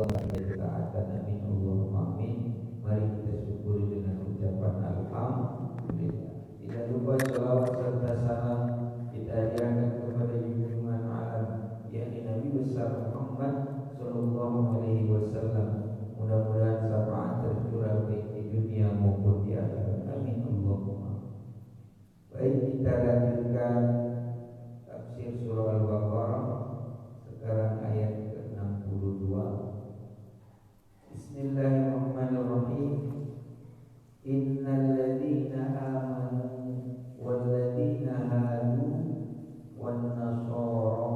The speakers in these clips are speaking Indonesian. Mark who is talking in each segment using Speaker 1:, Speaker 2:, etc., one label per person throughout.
Speaker 1: kita taatkan, amin Allahumma amin. Mari kita syukuri dengan ucapan alhamdulillah. Tidak lupa salawat serta salam kita hadiahkan kepada junjungan alam, yakni Nabi besar Muhammad sallallahu alaihi wasallam. Mudah-mudahan syafaat tercurah baik di dunia maupun di akhirat, amin Allahumma. Baik, kita lanjutkan tafsir surah Al-Baqarah. Sekarang ayat ke-62. Bismillahirrahmanirrahim. Innal ladzina amanu wal ladzina hadu wan nasara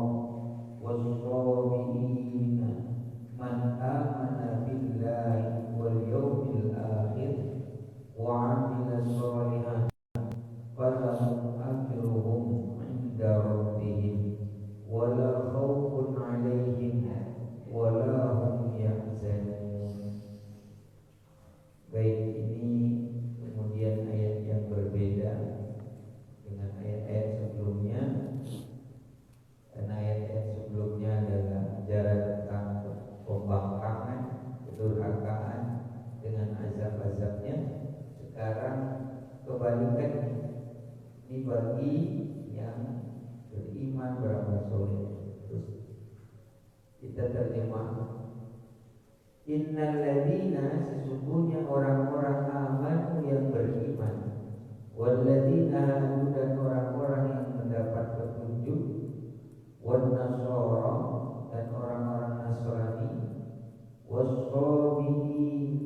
Speaker 1: was sabiina man amana billahi wal yawmil akhir wa 'amila shalihan falahum ajruhum 'inda rabbihim wala khaufun 'alaihim wala hum yahzanun. Baik, ini kemudian ayat yang berbeda dengan ayat-ayat sebelumnya. Karena ayat-ayat sebelumnya adalah ajaran tentang pembangkangan, kedurhakaan dengan azab-azabnya. Sekarang kebalikannya, ini bagi yang beriman, beramal soleh. Terus kita terjemah, innal ladzina, sesungguhnya orang-orang amanu yang beriman, wal ladzina hadu, dan orang-orang yang mendapat petunjuk, wan nasara, dan orang-orang Nasrani, was sabiin,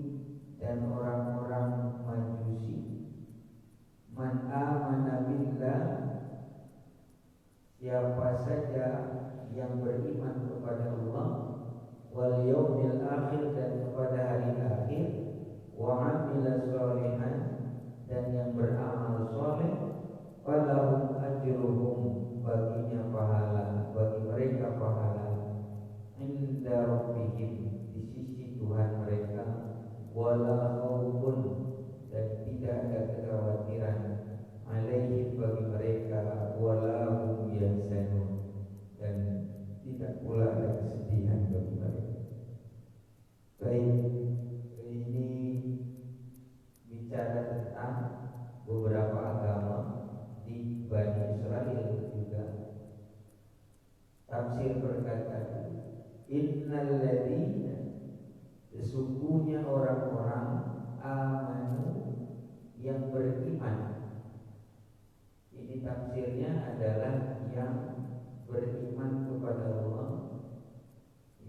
Speaker 1: dan orang-orang Majusi. Man amana billah, siapa saja yang beriman kepada Allah, wal yaumil akhir, dan kepada hari akhir, wa 'amila shalihan, dan yang beramal soleh, falahum ajruhum, baginya pahala, bagi mereka pahala, inda rabbihim, di sisi Tuhan mereka, wala khaufun, dan tidak ada kekhawatiran, alaihim, bagi mereka, wala hum yahzanun, dan tidak pula ada kesedihan bagi mereka. Baik, ini bicara tentang beberapa agama di Bani Israel juga. Tafsir berkata, innal ladzina, sesungguhnya orang-orang amanu yang beriman. Ini tafsirnya adalah yang beriman kepada Allah,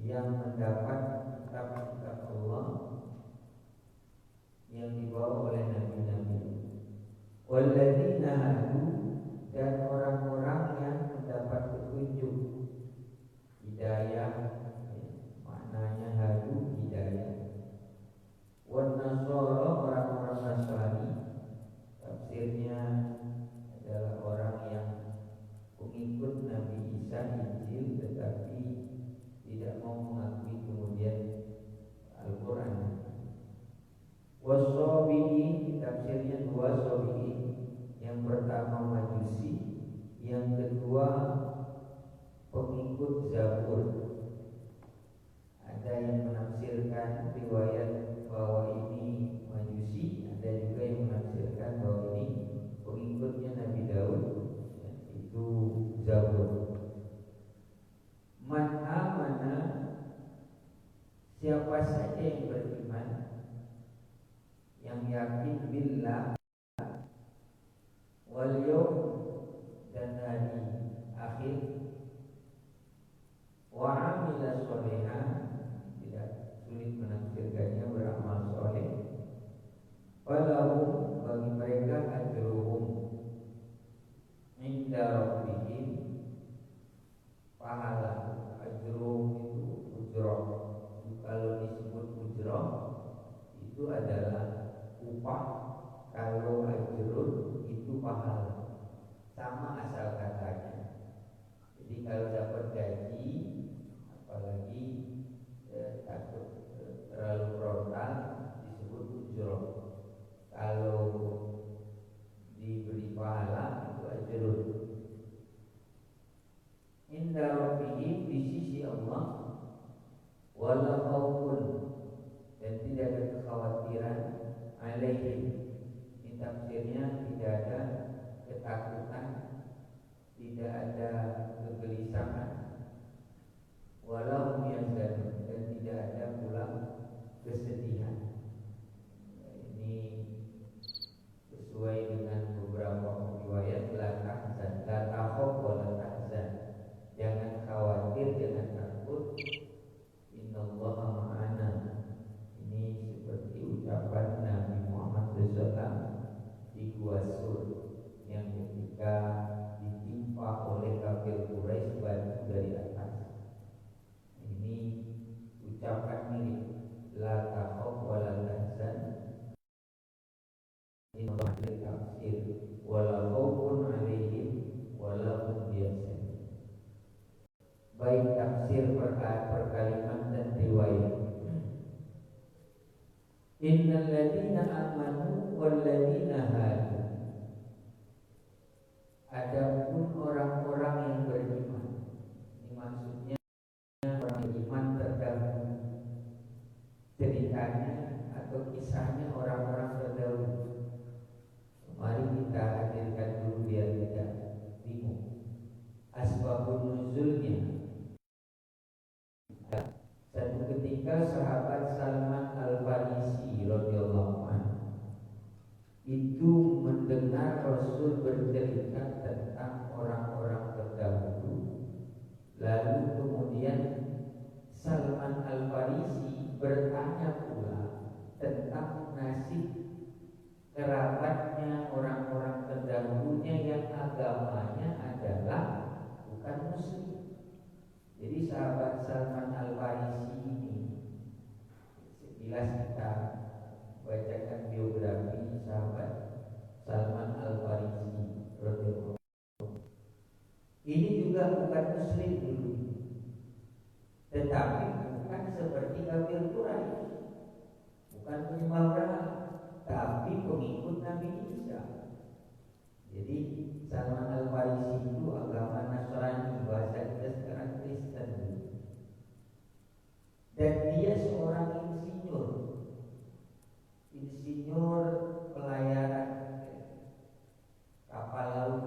Speaker 1: yang mendapat kitab-kitab Allah yang dibawa oleh nabi-nabi. Walladzina hadu, dan orang-orang yang mendapat petunjuk, hidayah, maknanya hadu, hidayah. Wan nasara, orang-orang Nasrani, tafsirnya adalah orang yang pengikut Nabi Isa Injil tetapi tidak mau mengakui kemudian Al-Quran. Wasobiin, tafsirnya dua sobiin. Yang pertama Majusi, yang kedua pengikut Zabur. Ada yang menafsirkan riwayat bahwa ini Majusi, ada juga yang menafsirkan bahwa ini pengikutnya Nabi Daud, itu Zabur. Man amana, siapa saja yang beriman, yang yakin billah, wal yaum, dan hari akhir, wa amila sholihan, tidak sulit menafsirkannya, beramal soleh, falahum, bagi mereka, ajruhum inda rabbihim, pahala. Ajruhum itu ujroh. Kalau disebut ujroh itu adalah upah. Kalau ajrun itu pahala, sama asal katanya. Jadi kalau dapat gaji, apalagi takut terlalu frontal, disebut ujroh. Kalau diberi pahala itu ajrun. Inda rabbihim, di sisi Allah, wala khaufun, dan tidak ada kekhawatiran, alaihim, ini tafsirnya tidak ada ketakutan, tidak ada kegelisahan, walau yahzanun, dan tidak ada pula kesedihan. Ini sesuai dengan beberapa riwayat, la tahzan, la takhaf wa la tahzan, jangan khawatir, jangan takut, innallaha ma'ana. Ini seperti ucapan Nabi Muhammad SAW di Gua Sur, yang ketika ditimpa oleh kafir Quraisy batu dari atas. Ini ucapan mirip, la takhaf wa la tahzan. Ini tafsir, wala khaufun alaihim wala hum yahzanun. Baik tafsir per kalimat dan riwayat. Innal ladzina amanu wal ladzina hadu, adapun orang-orang yang beriman, ini maksudnya orang beriman terdahulu, ceritanya atau kisahnya orang-orang terdahulu. Mari kita hadirkan dulu biar tidak bingung asbabun nuzulnya. Satu ketika sahabat Salman Al-Farisi radhiyallahu anhu itu mendengar Rasul bercerita tentang orang-orang terdahulu, lalu kemudian Salman Al-Farisi bertanya pula tentang nasib kerabatnya orang-orang terdahulunya yang agamanya adalah bukan Muslim. Jadi sahabat Salman Al-Farisi ini, sekilas kita bacakan biografi sahabat Salman Al-Farisi radhiyallahu anhu. Ini juga bukan Muslim dulu, tetapi bukan seperti kafir Quraisy, bukan penyembah berhala, tapi pengikut Nabi Isa. Jadi Salman Al-Farisi itu agama Nasrani, bahasa kita sekarang Kristen. Dan dia seorang insinyur pelayaran kapal laut,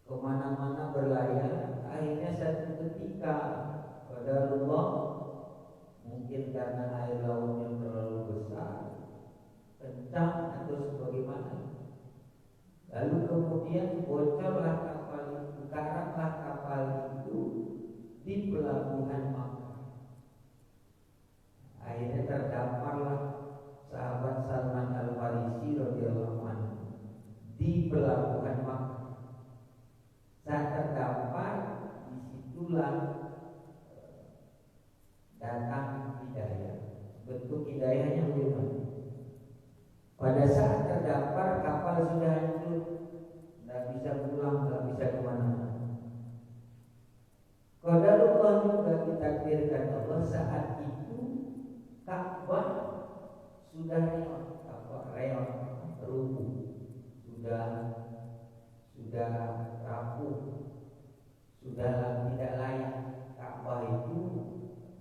Speaker 1: kemana-mana berlayar. Akhirnya satu ketika qadarullah, mungkin karena air lautnya terlalu besar, kencang atau sebagaimana, lalu kemudian bocorlah kapal itu, karamlah kapal itu di pelabuhan Makkah. Akhirnya terdamparlah sahabat Salman Al-Farisi radhiyallahu anhu di pelabuhan Makkah. Saat terdampar, disitulah datang hidayah. Bentuk hidayahnya bagaimana? Pada saat terdampar, kapal sudah hancur, tidak bisa pulang, tidak bisa kemana-mana. Qadarullah juga ditakdirkan Allah, saat itu Ka'bah sudah reot, rubuh, sudah rapuh, sudah tidak layak. Ka'bah itu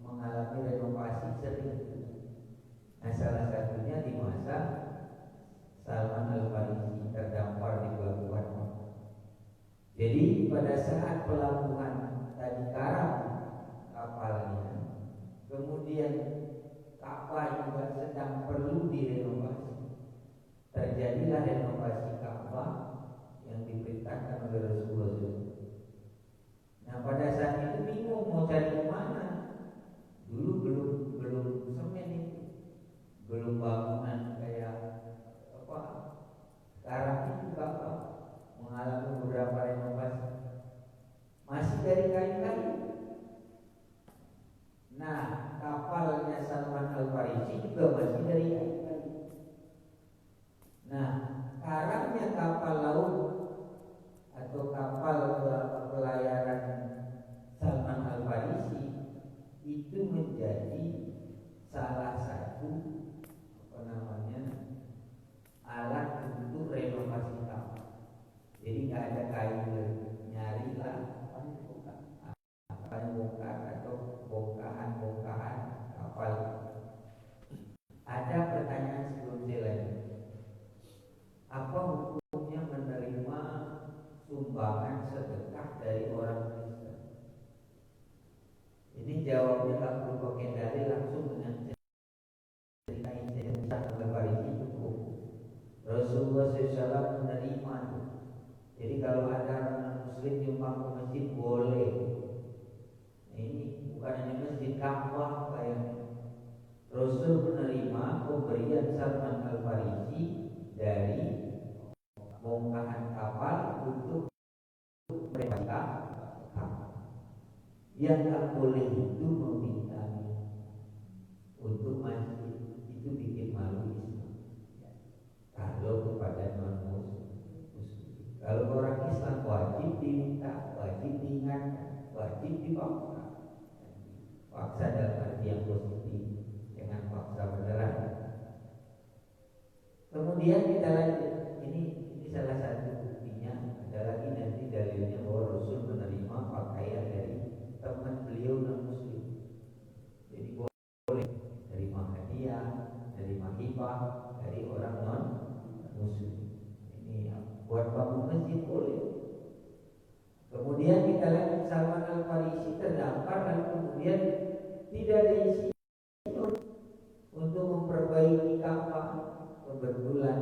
Speaker 1: mengalami renovasi sering. Nah, salah satunya di masa Salman Al-Farisi terdampar di pelabuhan. Jadi pada saat pelabuhan tadi karam kapalnya, kemudian Ka'bah juga sedang perlu direnovasi. Terjadilah renovasi Ka'bah yang diperintahkan oleh Rasulullah SAW. Nah, pada saat itu bingung mau cari kemana. Dulu belum semen itu, belum bangunan kayak apa sekarang itu Ka'bah mengalami beberapa renovasi, masih dari kayu-kayu. Nah, kapalnya Salman Al-Farisi juga masih dari kayu-kayu. Nah, karangnya kapal laut atau kapal pelayaran Salman Al-Farisi itu menjadi salah satu alat untuk renovasi kapal. Jadi nggak ada kayu lagi, nyarilah apa bongkar atau bongkahan yang tak boleh itu meminta untuk masjid, itu bikin malu Islam. Kalau kepada non-muslim, kalau orang Islam wajib diminta, wajib diingatkan, wajib dipaksa. Paksa dalam arti yang positif, jangan paksa beneran. Kemudian kita lanjut, ini salah satu buktinya. Ada lagi nanti dalilnya bahwa Rasul menerima pakaian dari teman beliau non muslim. Jadi boleh terima hadiah, terima hibah dari orang non muslim. Ini buat bangun masjid boleh. Kemudian kita lihat Salman Al-Farisi terdampar dan kemudian tidak ada isi untuk memperbaiki Ka'bah. Kebetulan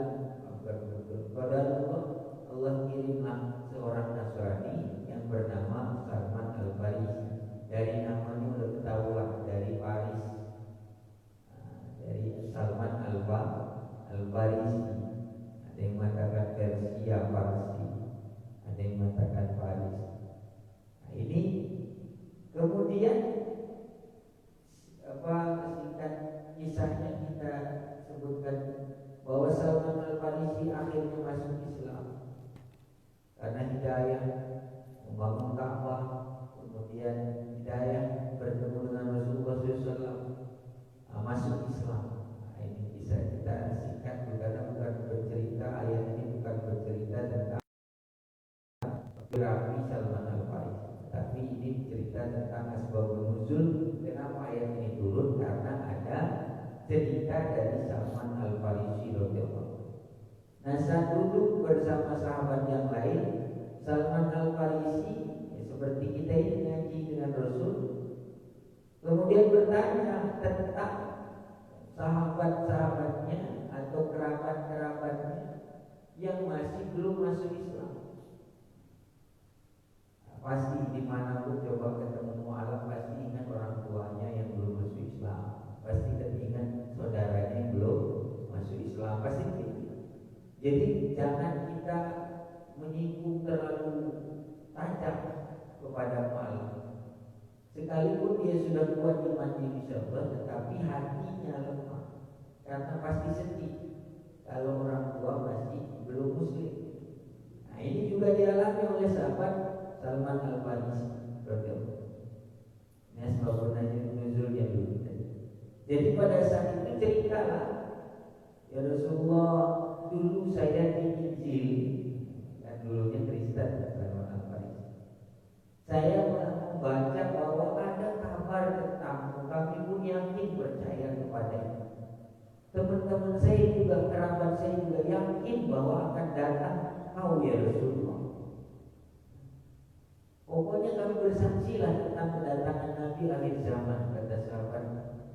Speaker 1: pada Allah kirimlah seorang Nasrani yang bernama Salman Al-Farisi. Dari namanya sudah ketahuan, dari Paris, dari Salman Al-Farisi. Ada yang mengatakan Persia Parsi, ada yang mengatakan Paris. Nah, ini kemudian singkat kisahnya kita sebutkan bahwa Salman Al-Farisi akhirnya masuk Islam karena hidayah membangun Ka'bah, kemudian hidayah bertemu dengan Rasulullah SAW, masuk Islam. Nah, ini bisa kita singkat karena bukan bercerita, ayat ini bukan bercerita tentang biografi Salman Al-Farisi, tapi ini cerita tentang asbabun nuzul. Kenapa ayat ini turun? Karena ada cerita dari Salman Al-Farisi radhiyallahu. Nah, saat duduk bersama sahabat yang lain, Salman Al-Farisi seperti kita ini ngaji dengan Rasul, kemudian bertanya tentang sahabat-sahabatnya atau kerabat-kerabatnya yang masih belum masuk Islam. Pasti dimanapun coba ketemu mu'alaf pasti ingat orang tuanya yang belum masuk Islam, pasti ingat saudaranya yang belum masuk Islam, pasti gitu. Jadi jangan kita menyinggung terlalu tajam kepada mu'alaf. Sekalipun dia sudah kuat iman insya Allah, tetapi hatinya lemah karena pasti sedih kalau orang tua masih belum muslim. Nah, ini juga dialami oleh sahabat Salman Al-Farisi radhiyallahu. Ini asbabun nuzulnya dulu. Jadi pada saat itu ceritalah, ya Rasulullah, dulu saya diinjil, dan dulunya Kristen Salman Al-Farisi. Saya membaca bahwa ada kabar tentang kami pun yakin percaya kepadanya. Teman-teman saya juga, kerabat saya juga yakin bahwa akan datang kau ya Rasulullah. Pokoknya kami bersaksilah tentang kedatangan Nabi akhir zaman, kata sahabat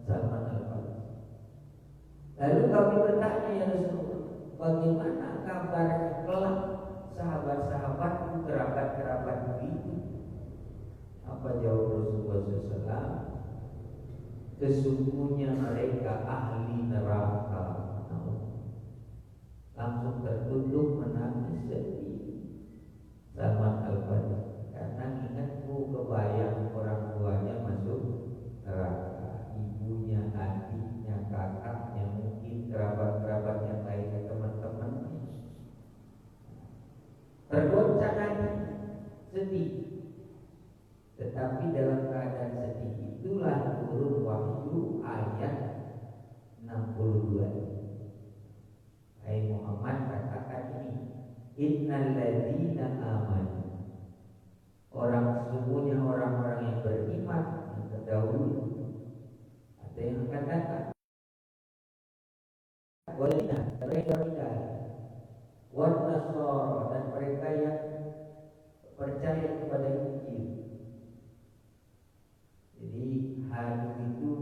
Speaker 1: Salman Al-Farisi. Lalu kami bertanya, ya Rasulullah, bagaimana kabar kelak sahabat-sahabatku, kerabat-kerabatku itu? Apa jawab Rasulullah SAW? Sesungguhnya mereka ahli neraka. Langsung tertunduk menangis sedih Salman Al-Farisi. Karena ingatku kebayang orang tuanya masuk neraka, ibunya, adiknya, kakaknya, mungkin kerabat-kerabat yang lainnya, teman-temannya. Tergoncang hati, sedih. Tetapi dalam keadaan sedih itulah turun wahyu ayat 62. Hai Muhammad, katakan ini, innal ladzina amanu, orang sesungguhnya orang-orang yang beriman yang terdahulu. Ada yang akan datang. Walina, mereka wan nasara, dan mereka yang percaya kepada Injil. Jadi hadis itu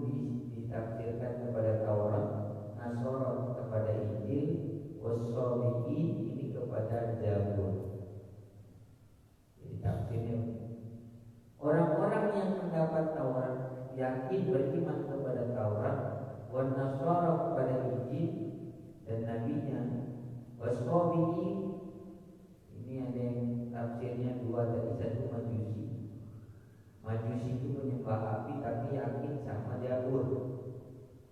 Speaker 1: ditafsirkan kepada Taurat, Nasara kepada Injil, wasabiqin ini kepada Zabur. Jadi tafsirnya orang-orang yang mendapat Taurat, yakin beriman kepada Taurat, wan Nasara kepada Injil dan nabinya, wasabiqin ini ada yang tafsirnya dua, tadi satu Majusi. Majusi itu menyembah api tapi yakin sama Jabur,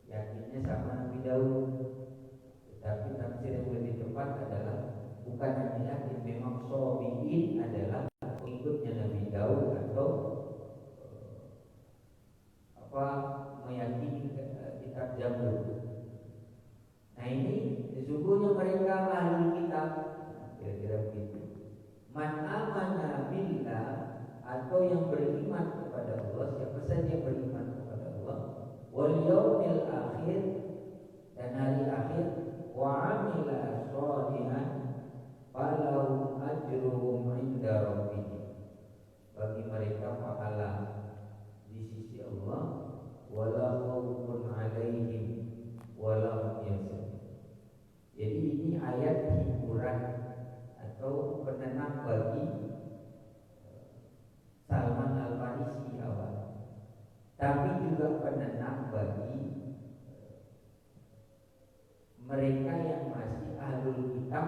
Speaker 1: yakinnya sama Nabi Daud. Tetapi tafsir yang lebih tepat adalah bukan hanya yakin, memang Sobiin adalah pengikutnya Nabi Daud atau meyakini kitab Zabur. Nah ini sesungguhnya mereka ahlul kitab, kira-kira begitu. Man amana billah, atau yang beriman kepada Allah, siapa saja beriman kepada Allah, wal yaumil akhir, dan hari akhir, wa amila sholihan, falahu ajruhum inda rabbihim, bagi mereka pahala di sisi Allah, wala khaufun alaihim wala hum yahzanun. Jadi ini ayat hiburan atau penenang bagi Salman Al-Farisi awal, tapi juga penenang bagi mereka yang masih ahlul kitab,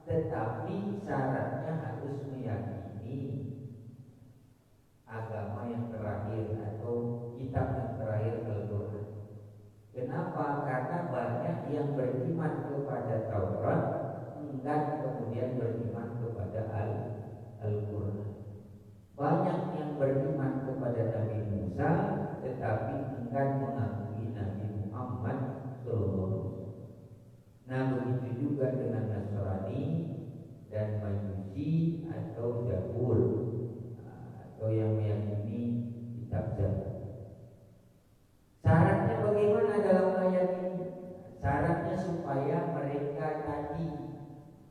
Speaker 1: tetapi syaratnya harus meyakini agama yang terakhir atau kitab yang terakhir, Al-Quran. Kenapa? Karena banyak yang beriman kepada Taurat dan kemudian beriman kepada Al-Quran. Banyak yang beriman kepada Nabi Musa tetapi enggan mengakui Nabi Muhammad SAW. Nah begitu juga dengan Nasrani dan Majusi atau Jabur, atau yang meyakini kitab Zabur. Syaratnya bagaimana dalam ayat ini? Syaratnya supaya mereka tadi,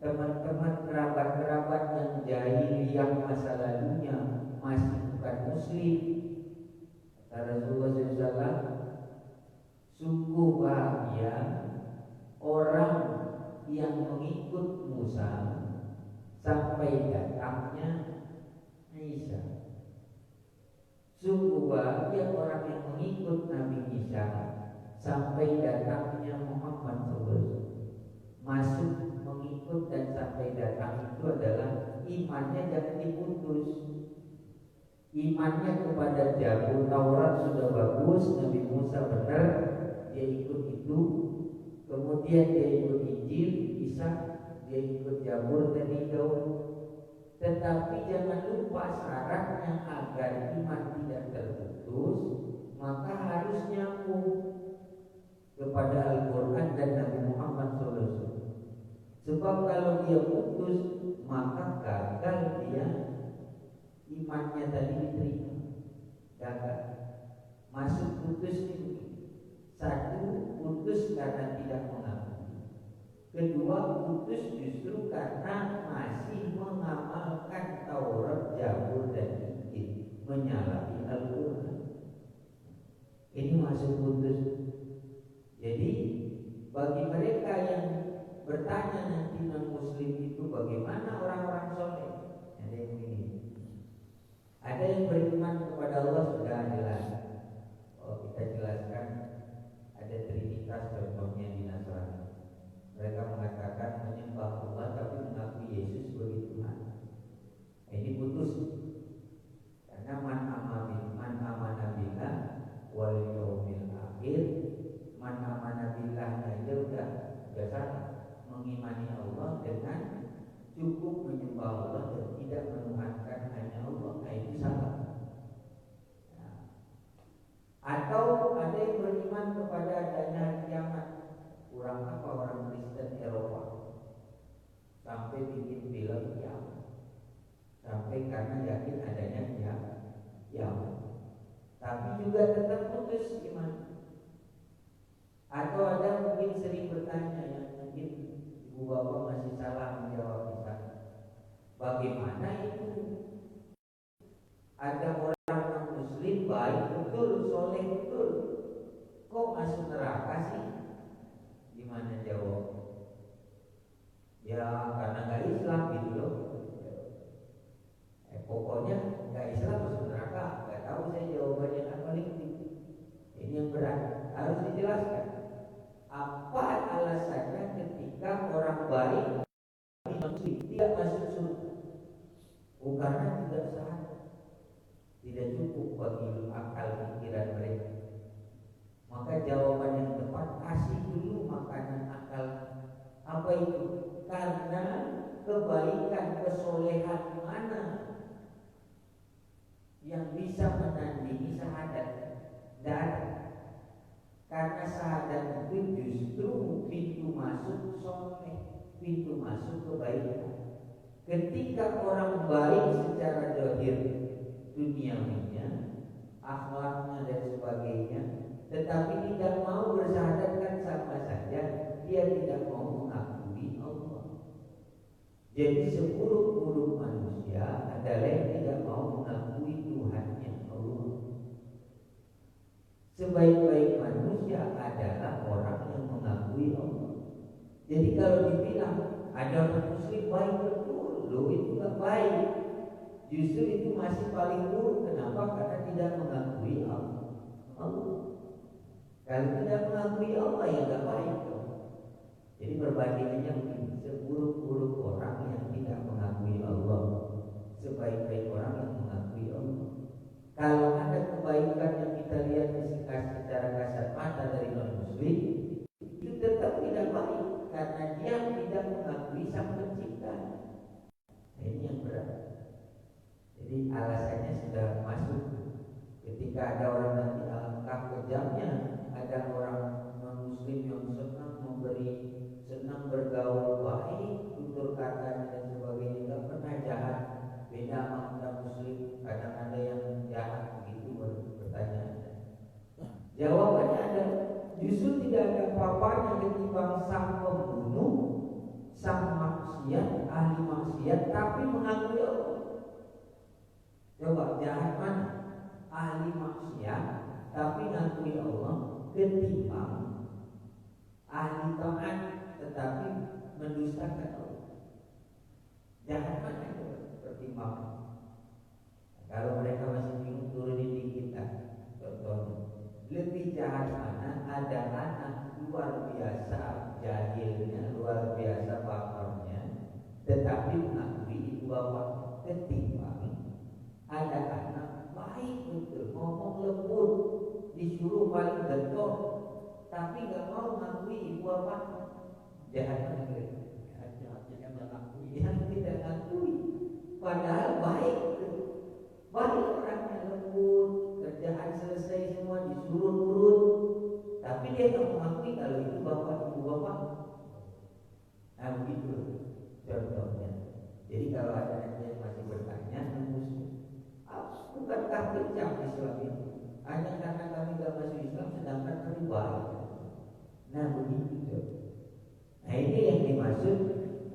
Speaker 1: teman-teman kerabat-kerabat yang jahiliyah masa lalunya masih bukan muslim, kata Rasulullah SAW, sungguh bahagia orang yang mengikut Musa sampai datangnya Isa. Sungguh bahagia orang yang mengikut Nabi Isa sampai datangnya Muhammad SAW. Masuk, mengikut dan sampai datang itu adalah imannya jangan diputus. Imannya kepada Zabur, Taurat sudah bagus, Nabi Musa benar, dia ikut itu. Kemudian dia ikut Injil, Isa, dia ikut Zabur dan Daud. Tetapi jangan lupa syaratnya agar iman tidak terputus, maka harus nyambung kepada Al-Quran dan Nabi Muhammad SAW. Sebab kalau dia putus, maka gagal dia imannya tadi diterima. Gagal. Masuk putus ini. Satu, putus karena tidak mengakui. Kedua, putus justru karena masih mengamalkan Taurat, Zabur dan Injil, menyalahi Al-Quran. Ini masuk putus. Jadi bagi mereka yang bertanya nanti non-muslim itu bagaimana orang-orang soleh, ada yang begini. Ada yang beriman kepada Allah sudah jelas. Oh, kita jelaskan ada Trinitas contohnya di Nasrani. Mereka mengatakan menyembah Allah tapi mengakui Yesus sebagai Tuhan. Ini putus. Karena man amana billah wal yaumil akhir, man amana billah aja udah salah. Mengimani Allah dengan cukup menyembah Allah dan tidak menuhankan hanya Allah, nah itu salah. Nah, atau ada yang beriman kepada adanya hari kiamat. Kurang apa orang Kristen Eropa sampai bikin film kiamat, sampai karena yakin adanya kiamat, tapi juga tetap putus iman. Atau ada mungkin sering bertanya, yang mungkin ibu bapak masih salah menjawab misalnya, bagaimana itu ada orang non-muslim baik betul, soleh betul, kok masuk neraka sih? Gimana jawab? Ya karena nggak Islam gitu loh. Pokoknya nggak Islam masuk neraka. Nggak tahu saya jawabannya kan paling tinggi. Ini yang berat, harus dijelaskan. Apa alasannya ketika orang baik muslim tidak masuk surga? Karena tidak sadar, tidak Tidak ada. Karena syahadat itu justru pintu masuk soleh, pintu masuk kebaikan. Ketika orang baik secara zahir duniawinya, akhlaknya dan sebagainya, tetapi tidak mau bersyahadat, kan sama saja dia tidak mau mengakui Allah. Jadi seburuk-buruk manusia adalah yang tidak mau mengakui Tuhannya Allah. Sebaik-baik manusia adalah orang yang mengakui Allah. Jadi kalau dibilang ada orang muslim baik betul, loh itu gak baik. Justru itu masih paling buruk. Kenapa? Karena tidak mengakui Allah. Kalau tidak mengakui Allah ya gak baik. Jadi perbandingannya begini, seburuk-buruk orang yang tidak mengakui Allah, sebaik-baik orang yang mengakui Allah. Kalau ada kebaikan yang kita lihat secara kasat mata dari non-muslim, itu tetap tidak baik karena dia tidak mengakui Sang Pencipta. Nah, ini yang berat. Jadi alasannya sudah masuk. Ketika ada orang nanti alangkah kejamnya, ada orang non-muslim yang senang memberi, senang bergaul baik, tutur katanya dan sebagainya, tidak pernah jahat. Beda sama muslim, kadang ada yang jahat begitu bertanya. Jawabannya ada, justru tidak ada apa-apanya ketimbang sang pembunuh, sang maksiat, ahli maksiat, tapi mengakui Allah. Coba jahat mana? Ahli maksiat tapi mengakui Allah, ketimbang ahli taat tetapi mendustakan Allah. Jahat mana itu? Pertimbangan. Kalau mereka masih bingung, turunin di kita. Contohnya, lebih jahat mana? Ada anak luar biasa jahilnya, luar biasa bakarnya, tetapi mengakui ibu bapak, ketimbang ada anak baik betul, ngomong lembut, disuruh paling gentor, tapi gak mau mengakui ibu bapak. Jahat mana? Yang tidak mengakui, padahal baik orangnya, lembut, kerjaan selesai semua, disuruh nurut, tapi dia tak mengakui kalau itu bapak ibu bapak. Nah begitu contohnya. Jadi kalau ada yang masih bertanya, bukankah kejam Islam itu? Hanya karena kami gak masuk Islam, sedangkan kami baik. Nah begitu. Nah ini yang dimaksud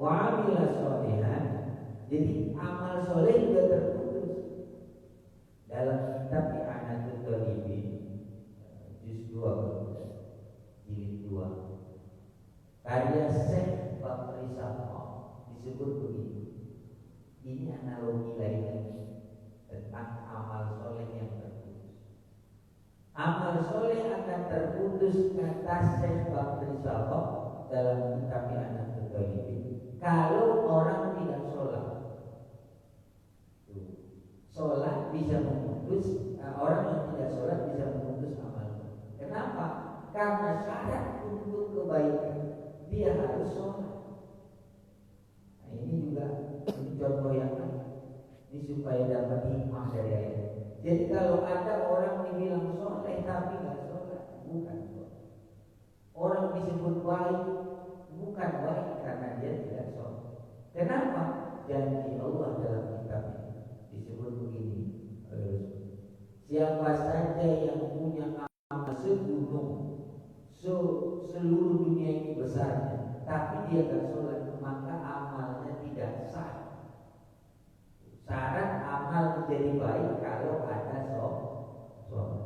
Speaker 1: wa'amila sholihan. Jadi amal soleh juga terputus. Dalam kitab I'anatul Talibin juz 2 jilid 2 karya Syekh Bakri Sahab disebut begini. Ini analogi lainnya tentang amal soleh yang terputus. Amal soleh akan terputus kata Syekh Bakri Sahab dalam kitab I'anatul Talibin kalau orang tidak sholat. Sholat bisa memutus, orang yang tidak sholat bisa memutus amal. Kenapa? Karena syarat untuk kebaikan dia harus sholat. Nah ini juga ini contoh yang lain. Ini supaya dapat hikmah dari ayat. Jadi kalau ada orang dibilang sholat tapi nggak sholat, bukan sholat. Orang disebut baik, bukan baik karena dia tidak sholat. Kenapa? Janji Allah dalam kitab ini disebut begini, siapa saja yang punya amal segunung seluruh dunia ini besarnya, tapi dia tak sholat, maka amalnya tidak sah. Syarat amal menjadi baik kalau ada sholat.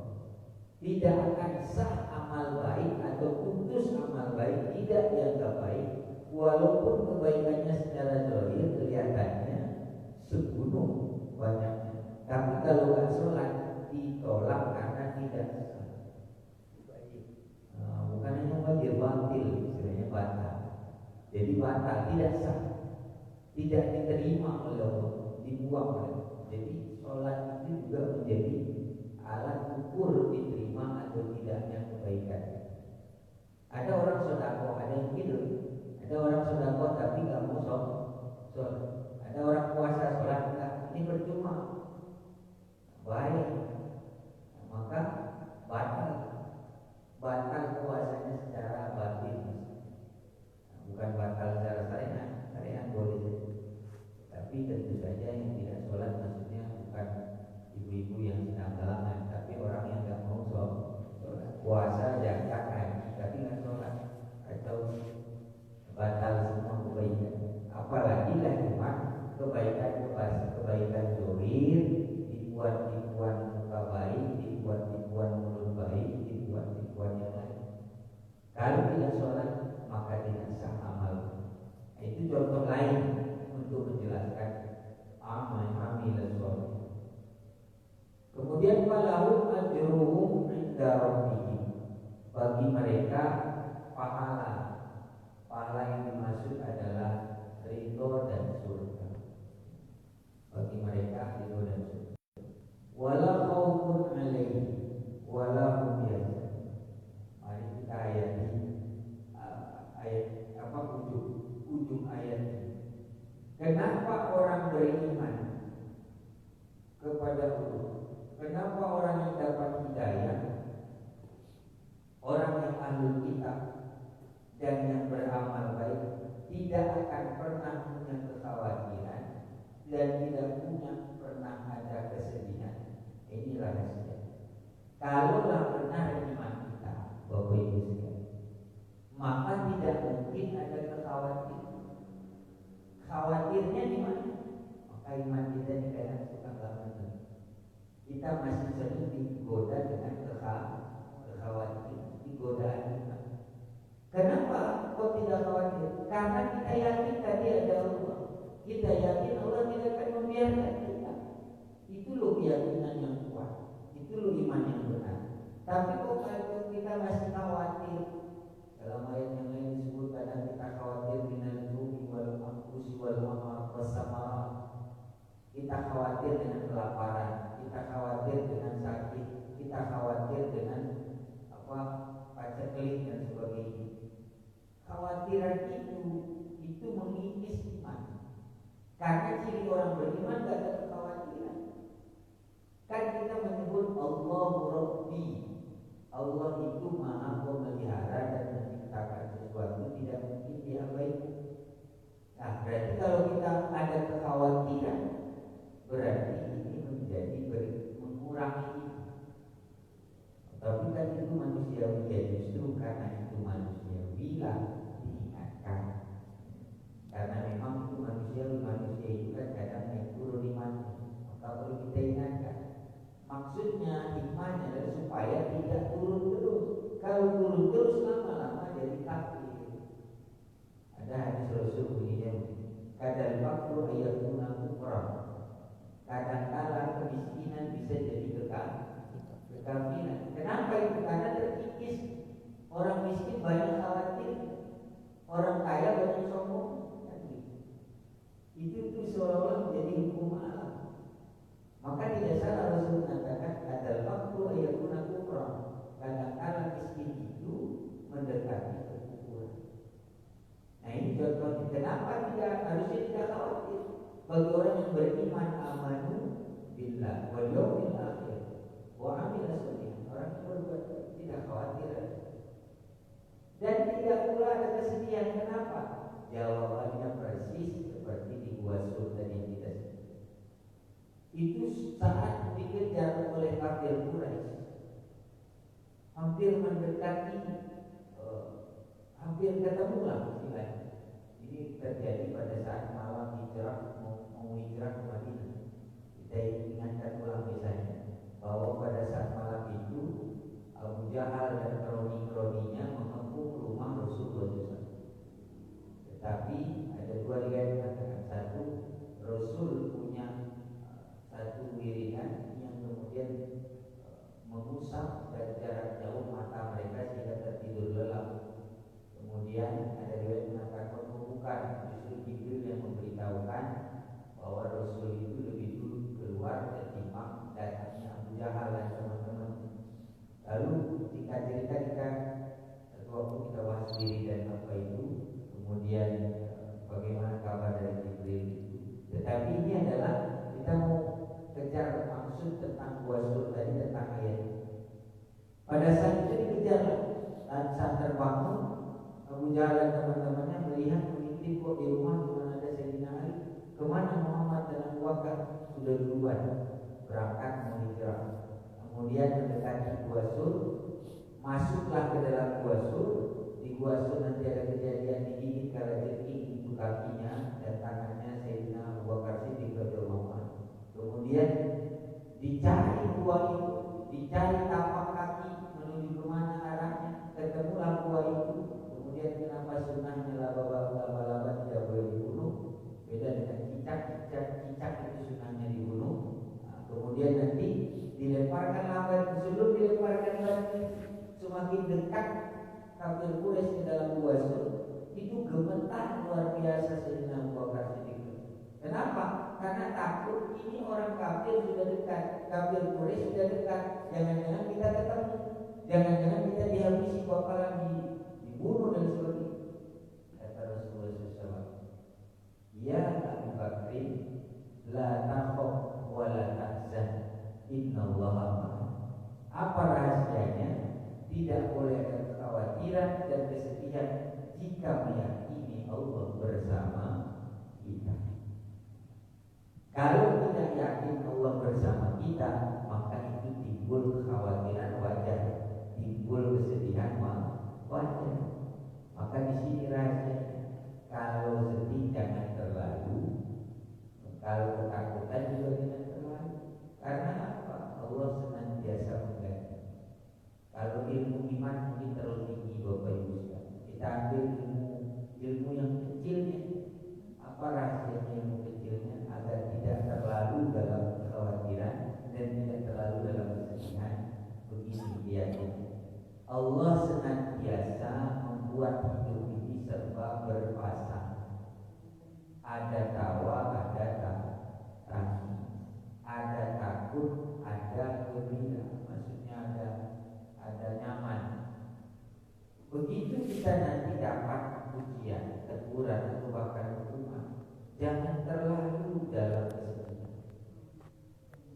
Speaker 1: Tidak akan sah amal baik atau putus amal baik, tidak dianggap baik, walaupun kebaikannya secara zahir kelihatannya segunung banyaknya, tapi kalau nggak sholat ditolak karena tidak sah. Bukan hanya batil, istilahnya batal. Jadi batal, tidak sah, tidak diterima oleh Allah, dibuang oleh Allah. Jadi sholat itu juga menjadi alat ukur diterima atau tidaknya kebaikan. Ada orang sedekah, ada yang tidur. Ada orang sedekah tapi nggak mau sholat. Ada orang puasa sholat enggak, ini percuma. Baik, maka batal puasa, zakat, haji, tapi nggak sholat atau batal semua kebaikan. Apalagi lah cuma kebaikan zohir, tipuan-tipuan muka baik, tipuan-tipuan mulut baik, tipuan-tipuan yang lain. Kalau tidak sholat maka tidak sah amal. Itu contoh lain untuk menjelaskan amal sholat. Kemudian falahu ajruhum 'inda rabbihim, bagi mereka pahala yang dimaksud adalah ridho dan surga. Bagi mereka ridho dan surga. Wala khaufun 'alaihim wala hum yahzanun. Mari kita ayat ujung ayat ini. Kenapa orang beriman kepada Allah? Kenapa orang yang dapat hidayah, orang yang ahlul kitab dan yang beramal baik tidak akan pernah punya kekhawatiran dan tidak pernah ada kesedihan? Ini rahasia. Kalaulah benar iman kita, Bapak Ibu sekalian, maka tidak mungkin ada kekhawatiran. Khawatirnya di mana? Maka iman kita ini kadang suka banget. Kita masih sering digoda dengan kekhawatiran, digodaan iman. Kenapa kok tidak khawatir? Karena kita yakin tadi ada Allah. Kita yakin Allah tidak akan membiarkan kita. Itu loh keyakinan yang kuat. Itu loh iman yang benar. Tapi kok kalau kita masih khawatir, dalam ayat yang lain disebut kadang kita khawatir minal jumi wal anfusi wal amwat wasamarat. Kita khawatir dengan kelaparan, kita khawatir dengan sakit, kita khawatir dengan paceklik dan sebagainya. Khawatiran itu mengikis iman. Karena ciri orang beriman tidak ada kekhawatiran. Kan kita menyebut Allahu Rabbi. Allah itu maha memelihara dan menciptakan sesuatu, tidak mungkin diabaikan. Nah, berarti kalau kita ada kekhawatiran, berarti ini menjadi mengurangi. Tapi kan itu manusiawi, ya justru karena itu manusiawi lah diingatkan. Karena memang itu manusia itu kan kadang yang turun imannya, maka perlu kita ingatkan. Maksudnya hikmahnya adalah supaya tidak turun terus. Kalau turun terus lama-lama jadi kafir. Ada hadis Rasul begini, kadang waktu ayatuna kufran. Kadang-kala kemiskinan bisa jadi kekafiran. Kenapa itu? Karena terkikis. Orang miskin banyak khawatir, orang kaya banyak sombong. Itu seolah-olah menjadi hukum alam. Maka tidak salah Rasul mengatakan ada waktu ayatuna kufran. Kadang-kala miskin itu mendekati kekufuran. Nah ini contohnya. Kenapa harusnya tidak khawatir? Bagi orang yang beriman, amanu billah wal yaumil akhir wa amila sholihan, orang yang berbuat tidak khawatir dan tidak pula ada kesedihan. Kenapa? Jawabannya persis seperti di gua Sur tadi yang kita sebut. Itu saat dikejar oleh kafir Quraisy, hampir mendekati, hampir ketemulah istilahnya. Ini terjadi pada saat malam hijrah, mau hijrah ke Madinah. Kita ingatkan ulang misalnya bahwa pada saat malam itu Abu Jahal dan kroni-kroninya mengepung rumah Rasulullah SAW. Tetapi ada dua riwayat mengatakan, satu, Rasul punya satu wiridan yang kemudian mengusap dari jarak jauh mata mereka sehingga tertidur lelap. Kemudian ada riwayat mengatakan bukan, justru Jibril yang memberitahukan bahwa Rasul itu lebih dulu keluar ketimbang datangnya Abu Jahal dan teman-teman. Lalu singkat cerita waktu kita bahas diri dan apa itu, kemudian bagaimana kabar dari Jibril itu. Tetapi ini adalah kita mau kejar maksud tentang Sur tadi, tentang ayat. Pada saat itu dikejar dan saat terbangun Abu Jahal dan teman-temannya melihat mengintip kok di rumah di mana ada Sayyidina Ali. Kemana Muhammad dan Abu Bakar? Sudah duluan berangkat mau hijrah. Kemudian mendekati Sur, masuklah ke dalam gua Sur. Di gua Sur nanti ada kejadian digigit kalajengking itu kakinya dan tangannya Sayyidina Abu Bakar Siddiq radhiyallahu anhu. Kemudian dicari gua itu, dicari tapak kaki menuju kemana arahnya, ketemulah gua itu. Kemudian kenapa sunnahnya laba-laba tidak boleh dibunuh? Beda dengan cicak itu sunnahnya dibunuh. Nah, kemudian nanti dilemparkan laba, sebelum dilemparkan lagi semakin dekat kafir Quraisy ke dalam gua Sur, itu gemetar luar biasa Sayyidina Abu Bakar Siddiq. Kenapa? Karena takut ini orang kafir sudah dekat, kafir Quraisy sudah dekat. Jangan-jangan kita ketemu, jangan-jangan kita dihabisi, bakalan dibunuh dan sebagainya. Kata Rasulullah SAW, ya Abu Bakrin, la takhaf wa la tahzan, innallaha ma'ana. Apa rahasianya? Tidak boleh ada kekhawatiran dan kesedihan jika meyakini Allah bersama kita. Kalau tidak yakin Allah bersama kita, maka itu timbul kekhawatiran wajar, timbul kesedihan wajar. Maka di sini rahasianya. Kalau sedih jangan terlalu, kalau ketakutan juga jangan terlalu. Karena apa? Allah senantiasa mengganti. Kalau ilmu iman mungkin terlalu tinggi Bapak Ibu sekalian, kita ambil ilmu yang kecilnya. Apa rahasianya ilmu kecilnya? Agar tidak terlalu dalam kekhawatiran dan tidak terlalu dalam kesedihan. Begini diakini, Allah senantiasa membuat hidup ini serba berpasang. Ada tawa, ada tangis, ada takut, ada gembira. Maksudnya ada nyaman. Begitu kita nanti dapat ujian, teguran atau bahkan hukuman, jangan terlalu dalam kesedihan.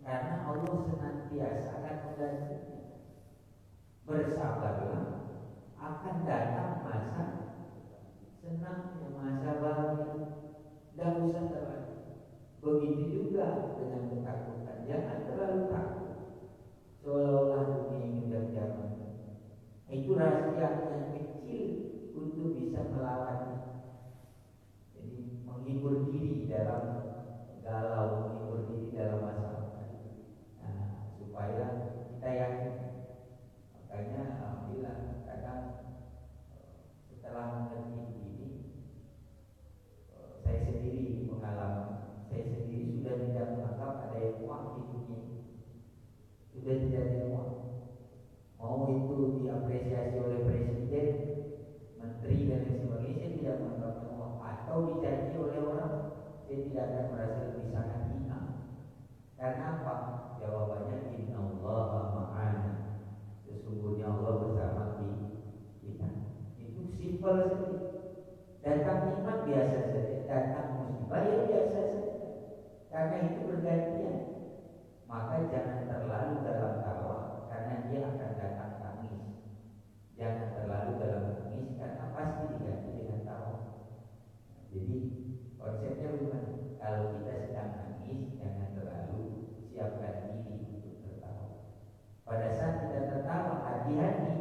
Speaker 1: Karena Allah senantiasa akan menggantinya. Bersabarlah, akan datang masa senangnya, masa bahagia. Dan usah terlalu. Begitu juga dengan ketakutan, jangan terlalu takut seolah-olah dunia ini sudah kiamat. Itu rahasia yang kecil untuk bisa melawan. Jadi menghibur diri dalam galau, menghibur diri dalam masalah. Nah, supaya kita yakin. Makanya alhamdulillah kadang setelah mengerti ini, saya sendiri pengalaman, saya sendiri sudah tidak menganggap ada yang muak di dunia. Sudah tidak ada yang muak. Mau itu diapresiasi oleh presiden, menteri dan lain sebagainya, saya tidak menganggap muak. Atau dicaci oleh orang, saya tidak akan merasa lebih sangat hina. Karena apa? Jawabannya innallaha ma'ana. Sesungguhnya Allah bersama kita. Itu simpel saja. Datang nikmat biasa saja, datang musibah ya biasa saja. Karena itu bergantian. Maka jangan terlalu dalam tawa, karena dia akan datang tangis. Jangan terlalu dalam tangis, karena pasti diganti dengan tawa. Jadi konsepnya bukan, kalau kita sedang nangis, jangan terlalu, siapkan diri untuk tertawa. Pada saat kita tertawa, hati-hati